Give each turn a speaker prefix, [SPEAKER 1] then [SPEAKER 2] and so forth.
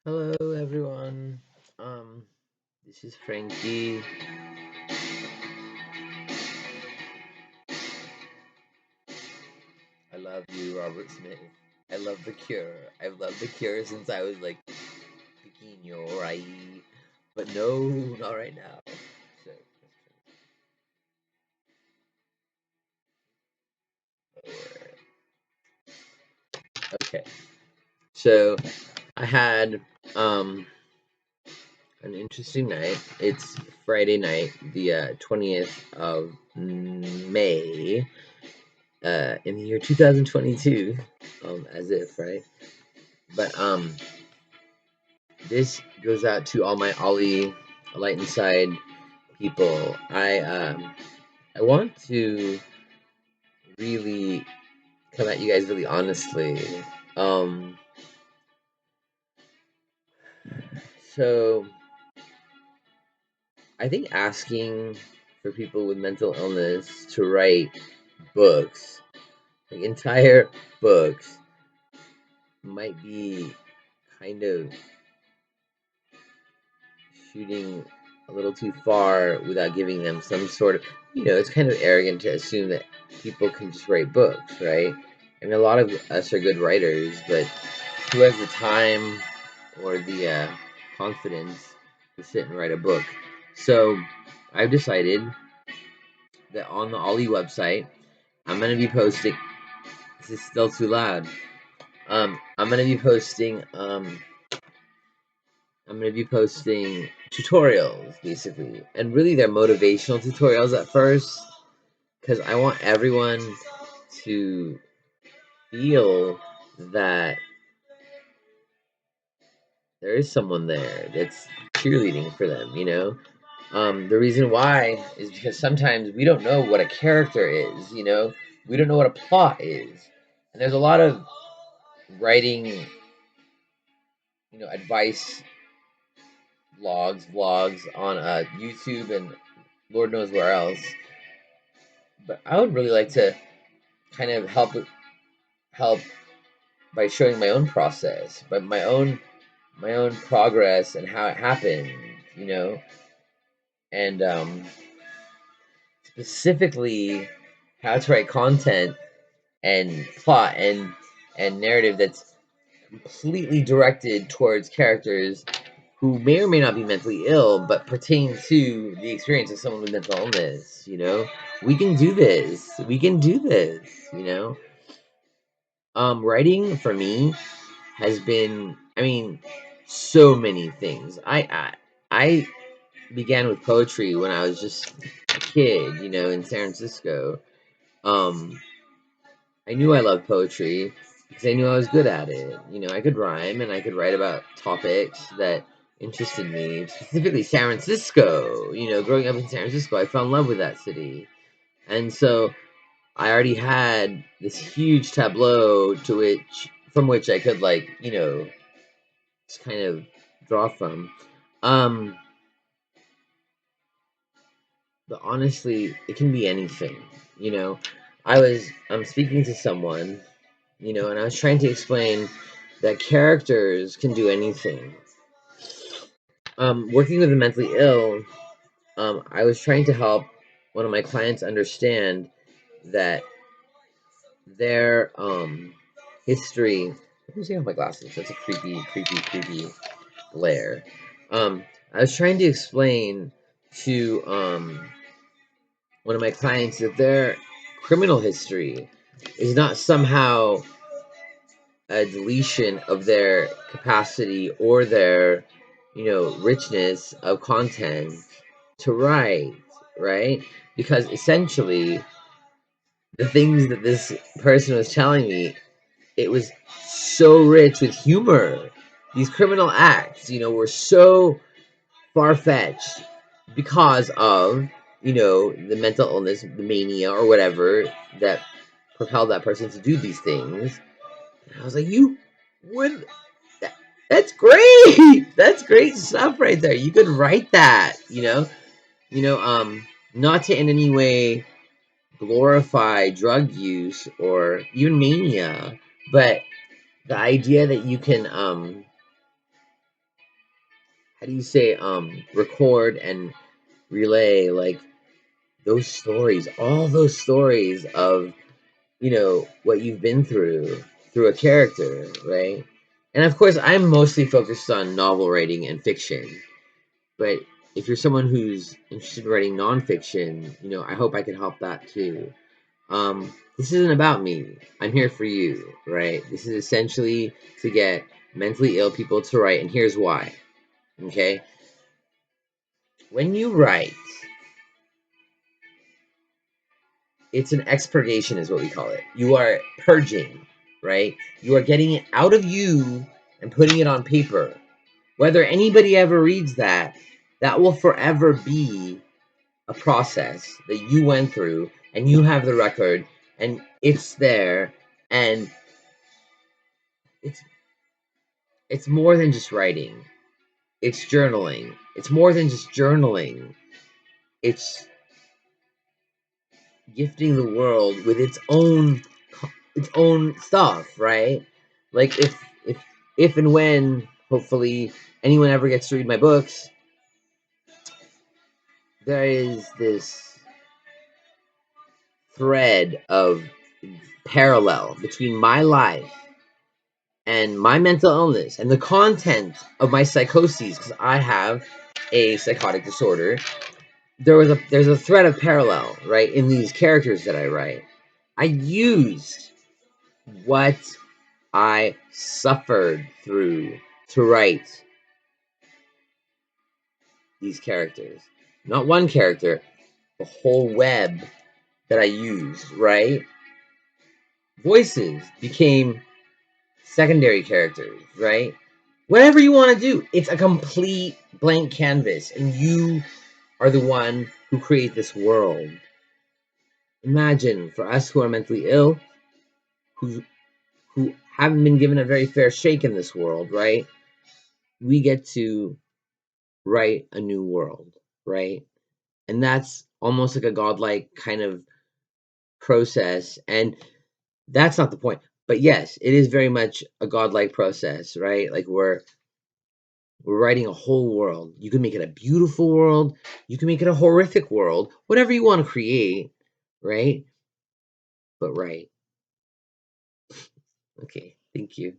[SPEAKER 1] Hello everyone. This is Frankie. I love you, Robert Smith. I love The Cure. I've loved The Cure since I was like pequeño, right? But no, not right now. So, okay. So I had an interesting night. It's Friday night, the 20th of May, in the year 2022. As if, right? But this goes out to all my Ollie Light Inside people. I want to really come at you guys really honestly. Um so I think asking for people with mental illness to write books, like entire books, might be kind of shooting a little too far without giving them some sort of, it's kind of arrogant to assume that people can just write books, right? I mean, a lot of us are good writers, but who has the time or the confidence to sit and write a book? So I've decided that on the Ollie website, I'm going to be posting. This is still too loud. I'm going to be posting. I'm going to be posting tutorials, basically. And really, they're motivational tutorials at first, because I want everyone to feel that there is someone there that's cheerleading for them, The reason why is because sometimes we don't know what a character is, We don't know what a plot is. And there's a lot of writing, advice vlogs on YouTube and Lord knows where else. But I would really like to kind of help by showing my own process, but my own progress and how it happened, you know, and specifically how to write content and plot and narrative that's completely directed towards characters who may or may not be mentally ill, but pertain to the experience of someone with mental illness. We can do this. We can do this. Writing for me has been, I mean, so many things. I began with poetry when I was just a kid, in San Francisco. Um, I knew I loved poetry because I knew I was good at it. I could rhyme and I could write about topics that interested me, specifically San Francisco. Growing up in San Francisco, I fell in love with that city. And so I already had this huge tableau from which I could just kind of draw from. Um, but honestly, it can be anything. You know, I'm speaking to someone, and I was trying to explain that characters can do anything. Working with the mentally ill, I was trying to help one of my clients understand that their history. Let me take off my glasses. That's a creepy glare. I was trying to explain to one of my clients that their criminal history is not somehow a deletion of their capacity or their, richness of content to write, right? Because essentially, the things that this person was telling me, it was so rich with humor. These criminal acts, were so far fetched because of, the mental illness, the mania, or whatever that propelled that person to do these things. And I was like, you would. That's great. That's great stuff right there. You could write that, You know, um, not to in any way glorify drug use or even mania, but the idea that you can how do you say, record and relay, like, those stories, all those stories of, what you've been through a character, right? And of course, I'm mostly focused on novel writing and fiction. But if you're someone who's interested in writing nonfiction, I hope I can help that too. This isn't about me. I'm here for you, right? This is essentially to get mentally ill people to write, and here's why. Okay? When you write, it's an expurgation, is what we call it. You are purging, right? You are getting it out of you and putting it on paper. Whether anybody ever reads that, that will forever be a process that you went through, and you have the record, and it's there, and it's it's more than just writing. It's journaling. It's more than just journaling. It's gifting the world with its own stuff, right? Like if and when hopefully anyone ever gets to read my books, there is this thread of parallel between my life and my mental illness and the content of my psychoses, because I have a psychotic disorder. There's a thread of parallel, right, in these characters that I write. I used what I suffered through to write these characters. Not one character, the whole web that I used, right? Voices became secondary characters, right? Whatever you want to do, it's a complete blank canvas, and you are the one who create this world. Imagine for us who are mentally ill, who haven't been given a very fair shake in this world, right? We get to write a new world, right? And that's almost like a godlike kind of process. And that's not the point. But yes, it is very much a godlike process, right? Like we're writing a whole world. You can make it a beautiful world. You can make it a horrific world. Whatever you want to create, right? But right. Okay. Thank you.